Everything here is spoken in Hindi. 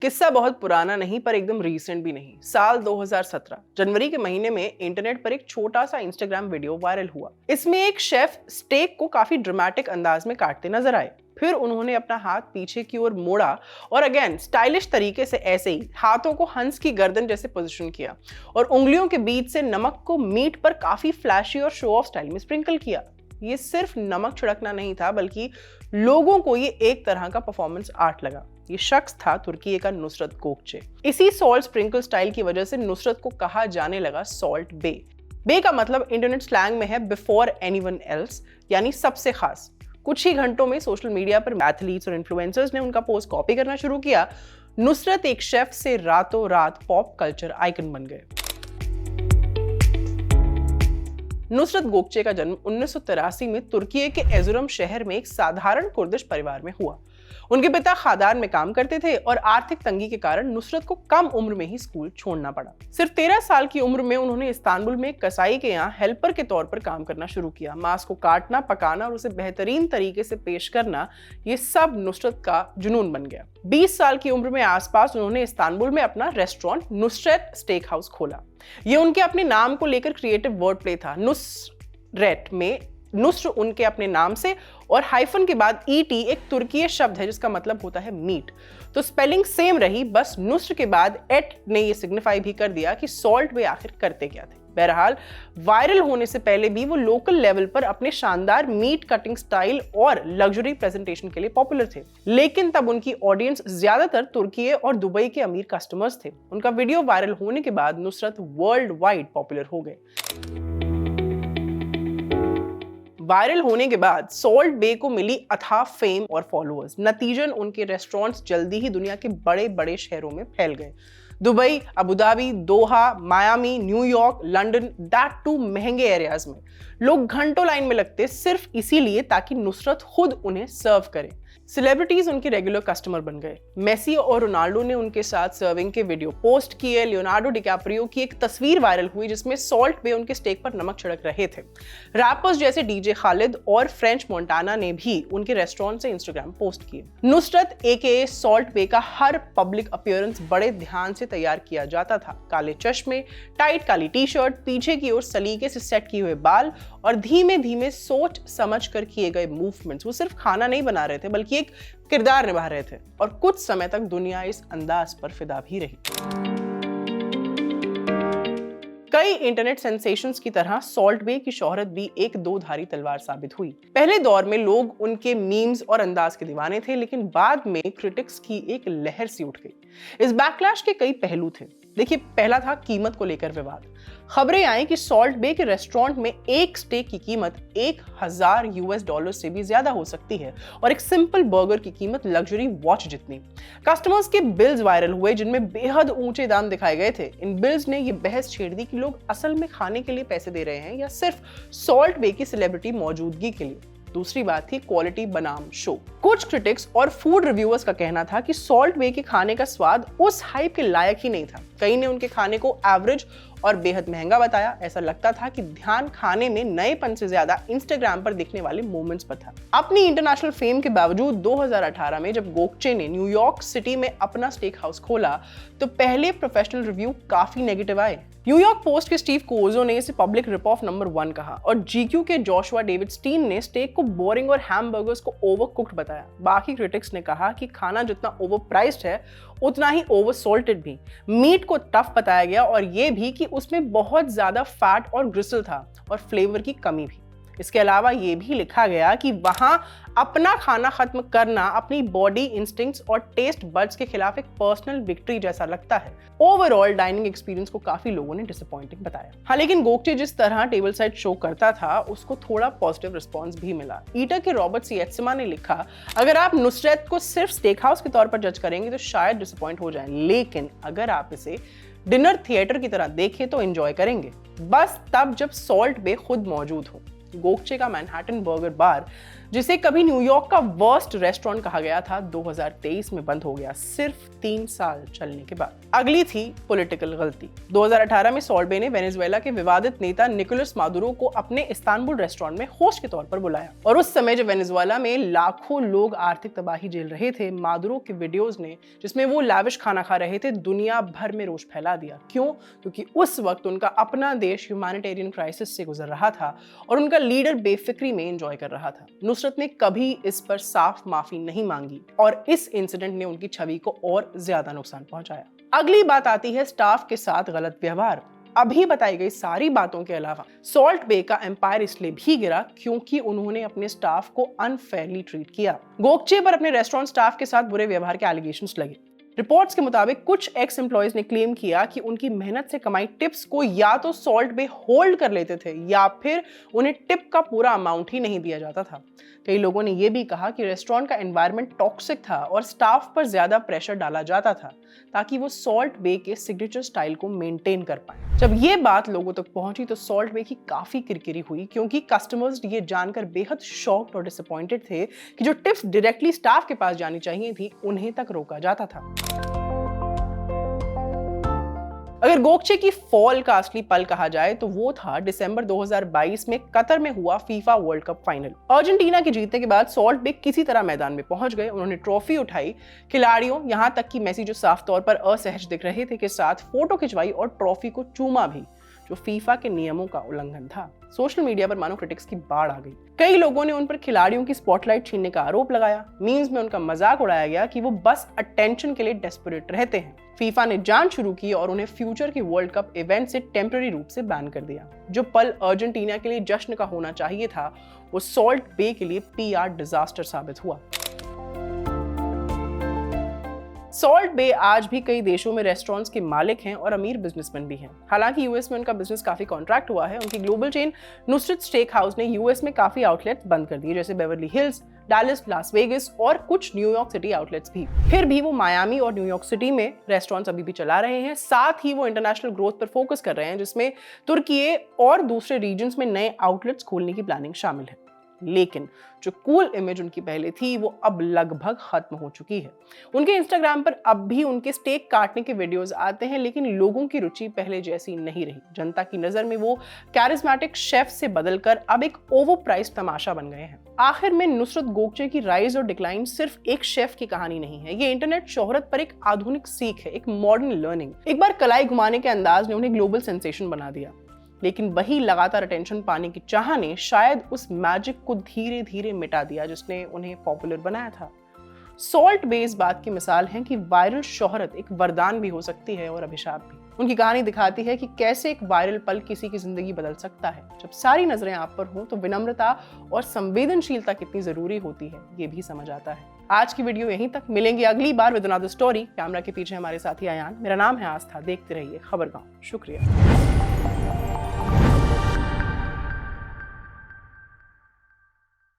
किस्सा बहुत पुराना नहीं पर एकदम रीसेंट भी नहीं। साल 2017 जनवरी के महीने में इंटरनेट पर एक छोटा सा इंस्टाग्राम वीडियो वायरल हुआ। इसमें एक शेफ स्टेक को काफी ड्रामेटिक अंदाज में काटते नजर आए। फिर उन्होंने अपना हाथ पीछे की ओर मोड़ा और अगेन स्टाइलिश तरीके से ऐसे ही हाथों को हंस की गर्दन जैसे पोजीशन किया और उंगलियों के बीच से नमक को मीट पर काफी फ्लैशी और शो ऑफ स्टाइल में स्प्रिंकल किया। ये सिर्फ नमक छिड़कना नहीं था बल्कि लोगों को ये एक तरह का परफॉर्मेंस आर्ट लगा। ये शख्स था तुर्की का नुसरत गोकचे। इसी सॉल्ट स्प्रिंकल स्टाइल की वजह से नुसरत को कहा जाने लगा सॉल्ट बे। बे का मतलब इंटरनेट स्लैंग में है बिफोर एनीवन एल्स, यानी सबसे खास। कुछ ही घंटों में सोशल मीडिया पर एथलीट्स और इन्फ्लुएंसर्स ने उनका पोस्ट कॉपी करना शुरू किया। नुसरत एक शेफ से रातों रात पॉप कल्चर आइकन बन गए। नुसरत गोकचे का जन्म 1983 में तुर्की के एजुरम शहर में एक साधारण कुर्दिश परिवार में हुआ। उनके पिता खादान में काम करते थे और आर्थिक तंगी के कारण नुसरत को कम उम्र में ही स्कूल छोड़ना पड़ा। सिर्फ 13 साल की उम्र में उन्होंने इस्तांबुल में एक कसाई के यहाँ हेल्पर के तौर पर काम करना शुरू किया। मांस को काटना, पकाना और उसे बेहतरीन तरीके से पेश करना, ये सब नुसरत का जुनून बन गया। 20 साल की उम्र में आसपास उन्होंने इस्तांबुल में अपना रेस्टोरेंट नुसरत स्टेक हाउस खोला। ये उनके अपने नाम को लेकर क्रिएटिव वर्ड प्ले था। नुसरत में नुस्र उनके अपने नाम से और हाइफन के बाद ईटी एक तुर्की शब्द है जिसका मतलब होता है मीट। तो स्पेलिंग सेम रही, बस नुस्र के बाद एट ने ये सिग्निफाई भी कर दिया कि सॉल्ट वे आखिर करते क्या थे। बहरहाल वायरल होने से पहले भी वो लोकल लेवल पर अपने शानदार मीट कटिंग स्टाइल और लग्जरी प्रेजेंटेशन के लिए पॉपुलर थे। लेकिन तब उनकी ऑडियंस ज्यादातर तुर्की और दुबई के अमीर कस्टमर्स थे। उनका वीडियो वायरल होने के बाद नुसरत वर्ल्ड वाइड पॉपुलर हो गए। वायरल होने के बाद सॉल्ट बे को मिली अथाह फेम और फॉलोअर्स। नतीजन उनके रेस्टोरेंट्स जल्दी ही दुनिया के बड़े बड़े शहरों में फैल गए। Dubai, Abu Dhabi, Doha, Miami, New York, London, that too महंगे एरियाज में लोग घंटों लाइन में लगते सिर्फ इसीलिए ताकि नुसरत खुद उन्हें सर्व करे। सेलिब्रिटीज उनके रेगुलर कस्टमर बन गए। मेसी और रोनाल्डो ने उनके साथ सर्विंग के वीडियो पोस्ट किए। लियोनार्डो डिकैप्रियो की एक तस्वीर वायरल हुई जिसमें सॉल्ट बे उनके स्टेक पर नमक छिड़क रहे थे। रैपर्स जैसे डीजे खालिद और फ्रेंच मोंटाना ने भी उनके रेस्टोरेंट से इंस्टाग्राम पोस्ट किए। नुसरत एके सॉल्ट बे का हर पब्लिक अपीयरेंस बड़े ध्यान से तैयार किया जाता था। काले चश्मे, टाइट काली टी शर्ट, पीछे की ओर सलीके से सेट किए हुए बाल और धीमे धीमे सोच समझ कर किए गए मूवमेंट्स। वो सिर्फ खाना नहीं बना रहे थे बल्कि एक किरदार निभा रहे थे और कुछ समय तक दुनिया इस अंदाज पर फिदा भी रही। कई इंटरनेट सेंसेशंस की तरह सॉल्ट बे की शोहरत भी एक दो-धारी तलवार साबित हुई। पहले दौर में लोग उनके मीम्स और अंदाज के दीवाने थे, लेकिन बाद में क्रिटिक्स की एक लहर सी उठ गई। इस बैकलैश के कई पहलू थे। देखिए, पहला था कीमत को लेकर विवाद। खबरें आई कि सॉल्ट बे के रेस्टोरेंट में एक स्टेक की कीमत $1000 से भी ज्यादा हो सकती है और एक सिंपल बर्गर की कीमत लग्जरी वॉच जितनी। कस्टमर्स के बिल्स वायरल हुए जिनमें बेहद ऊंचे दाम दिखाए गए थे। इन बिल्स ने ये बहस छेड़ दी कि लोग असल में खाने के लिए पैसे दे रहे हैं या सिर्फ सॉल्ट बे की सेलिब्रिटी मौजूदगी के लिए। दूसरी बात थी क्वालिटी बनाम शो। कुछ क्रिटिक्स और फूड रिव्यूअर्स का कहना था कि सॉल्ट बे के खाने का स्वाद उस हाइप के लायक ही नहीं था। कई ने उनके खाने को एवरेज और बेहद महंगा बताया। ऐसा लगता था कि ध्यान खाने में नएपन से ज्यादा इंस्टाग्राम पर दिखने वाले मोमेंट्स पर था। अपनी इंटरनेशनल फेम के बावजूद 2018 में जब गोकचे ने न्यूयॉर्क सिटी में अपना स्टेक हाउस खोला तो पहले प्रोफेशनल रिव्यू काफी नेगेटिव आए। न्यूयॉर्क पोस्ट के स्टीव कोजो ने इसे पब्लिक रिप ऑफ नंबर 1 कहा और जीक्यू के जोशुआ डेविड स्टीन ने स्टेक को बोरिंग और हैमबर्गर्स को ओवरकुक्ड बताया। बाकी क्रिटिक्स ने कहा कि खाना जितना ओवरप्राइस्ड है उतना ही ओवर सॉल्टेड भी। मीट को टफ बताया गया और ये भी कि उसमें बहुत ज्यादा फैट और ग्रिसल था और फ्लेवर की कमी भी। इसके अलावा ये भी लिखा गया कि वहां अपना खाना खत्म करना अपनी बॉडी इंस्टिंक्ट्स और टेस्ट बड्स के खिलाफ एक पर्सनल विक्ट्री जैसा लगता है। ओवरऑल डाइनिंग एक्सपीरियंस को काफी लोगों ने डिसअपॉइंटिंग बताया। हाँ, लेकिन गोकचे जिस तरह टेबल साइड शो करता था उसको थोड़ा पॉजिटिव रिस्पॉन्स भी मिला। ईटा के रॉबर्ट सिएत्सिमा ने लिखा, अगर आप नुसरत को सिर्फ स्टेक हाउस के तौर पर जज करेंगे तो शायद डिसअपॉइंट हो जाएं, लेकिन अगर आप इसे डिनर थिएटर की तरह देखें तो एंजॉय करेंगे, बस तब जब सॉल्ट बे खुद मौजूद हो। गोकचे का मैनहट्टन बर्गर बार जिसे कभी न्यूयॉर्क का वर्स्ट रेस्टोरेंट कहा गया था, 2023 में बंद हो गया सिर्फ 3 साल चलने के बाद। अगली थी पॉलिटिकल गलती। 2018 में सॉल्ट बे ने वेनेजुएला के विवादित नेता निकोलस मादुरो को अपने इस्तांबुल रेस्टोरेंट में होस्ट के तौर पर बुलाया, और उस समय जब वेनेजुएला में लाखों लोग आर्थिक तबाही झेल रहे थे, मादुरो के वीडियोस ने, जिसमें वो लाविश खाना खा रहे थे, दुनिया भर में रोष फैला दिया। क्यों? क्योंकि उस वक्त उनका अपना देश ह्यूमैनिटेरियन क्राइसिस से गुजर रहा था और उनका लीडर बेफिक्री में एंजॉय कर रहा था। नुसरत ने कभी इस पर साफ माफी नहीं मांगी और इस इंसिडेंट ने उनकी छवि को और ज्यादा नुकसान पहुंचाया। अगली बात आती है स्टाफ के साथ गलत व्यवहार। अभी बताई गई सारी बातों के अलावा सॉल्ट बे का एम्पायर इसलिए भी गिरा क्योंकि उन्होंने अपने स्टाफ को अनफेयरली ट्रीट किया। गोकचे पर अपने रेस्टोरेंट स्टाफ के साथ बुरे व्यवहार के एलिगेशंस लगे। रिपोर्ट्स के मुताबिक कुछ एक्स एम्प्लॉयज ने क्लेम किया कि उनकी मेहनत से कमाई टिप्स को या तो सॉल्ट बे होल्ड कर लेते थे या फिर उन्हें टिप का पूरा अमाउंट ही नहीं दिया जाता था। कई लोगों ने यह भी कहा कि रेस्टोरेंट का एनवायरनमेंट टॉक्सिक था और स्टाफ पर ज्यादा प्रेशर डाला जाता था ताकि वो सॉल्ट बे के सिग्नेचर स्टाइल को मेंटेन कर पाए। जब ये बात लोगों तक पहुंची तो सॉल्ट बे की काफी किरकिरी हुई क्योंकि कस्टमर्स ये जानकर बेहद शॉक्ड और डिसअपॉइंटेड थे कि जो टिप्स डायरेक्टली स्टाफ के पास जानी चाहिए थी, उन्हें तक रोका जाता था। अगर गोकचे की फॉल का असली पल कहा जाए तो वो था दिसंबर 2022 में कतर में हुआ FIFA world cup final. Argentina के जीतने के बाद सॉल्ट बे किसी तरह मैदान में पहुंच गए। उन्होंने ट्रॉफी उठाई, खिलाड़ियों यहां तक कि मेसी जो साफ तौर पर असहज दिख रहे थे के साथ फोटो खिंचवाई और ट्रॉफी को चूमा भी, जो फीफा के नियमों का उल्लंघन था। सोशल मीडिया पर मानो क्रिटिक्स की बाढ़ आ गई। कई लोगों ने उन पर खिलाड़ियों की स्पॉटलाइट छीनने का आरोप लगाया। मीम्स में उनका मजाक उड़ाया गया कि वो बस अटेंशन के लिए डेस्परेट रहते हैं। फीफा ने जांच शुरू की और उन्हें फ्यूचर की वर्ल्ड कप इवेंट से टेम्पररी रूप से बैन कर दिया। जो पल अर्जेंटीना के लिए जश्न का होना चाहिए था, वो सॉल्ट बे के लिए पीआर डिजास्टर साबित हुआ। सॉल्ट बे आज भी कई देशों में रेस्टोरेंट्स के मालिक हैं और अमीर बिजनेसमैन भी हैं। हालांकि यूएस में उनका बिजनेस काफी कॉन्ट्रैक्ट हुआ है। उनकी global chain Nusrat stake house ने यूएस में काफी आउटलेट्स बंद कर दिए, जैसे Beverly hills, Dallas, Las Vegas और कुछ न्यूयॉर्क सिटी आउटलेट्स भी। फिर भी वो मायामी और न्यूयॉर्क सिटी में रेस्टोरेंट्स अभी भी चला रहे हैं। साथ ही वो इंटरनेशनल ग्रोथ पर फोकस कर रहे हैं, जिसमें तुर्की और दूसरे रीजन्स में नए आउटलेट्स खोलने की प्लानिंग शामिल है। लेकिन जो कूल इमेज उनकी पहले थी, वो अब लगभग खत्म हो चुकी है। उनके इंस्टाग्राम पर अब भी उनके स्टेक काटने के वीडियोस आते हैं, लेकिन लोगों की रुचि पहले जैसी नहीं रही। जनता की नजर में वो कैरिस्मेटिक शेफ से बदलकर अब एक ओवर प्राइस तमाशा बन गए हैं। आखिर में नुसरत गोकचे की राइज और डिक्लाइन सिर्फ एक शेफ की कहानी नहीं है। ये इंटरनेट शोहरत पर एक आधुनिक सीख है, एक मॉडर्न लर्निंग। एक बार कलाई घुमाने के अंदाज ने उन्हें ग्लोबल सेंसेशन बना दिया, लेकिन वही लगातार अटेंशन पाने की चाह ने शायद उस मैजिक को धीरे धीरे मिटा दिया जिसने उन्हें पॉपुलर बनाया था। सॉल्ट बे इस बात की मिसाल है कि वायरल शोहरत एक वरदान भी हो सकती है और अभिशाप भी। उनकी कहानी दिखाती है कि कैसे एक वायरल पल किसी की जिंदगी बदल सकता है। जब सारी नजरें आप पर हों तो विनम्रता और संवेदनशीलता कितनी जरूरी होती है, ये भी समझ आता है। आज की वीडियो यहीं तक। मिलेंगे अगली बार विद अनदर स्टोरी। कैमरा के पीछे हमारे साथी आयान। मेरा नाम है आस्था। देखते रहिए खबरगांव। शुक्रिया।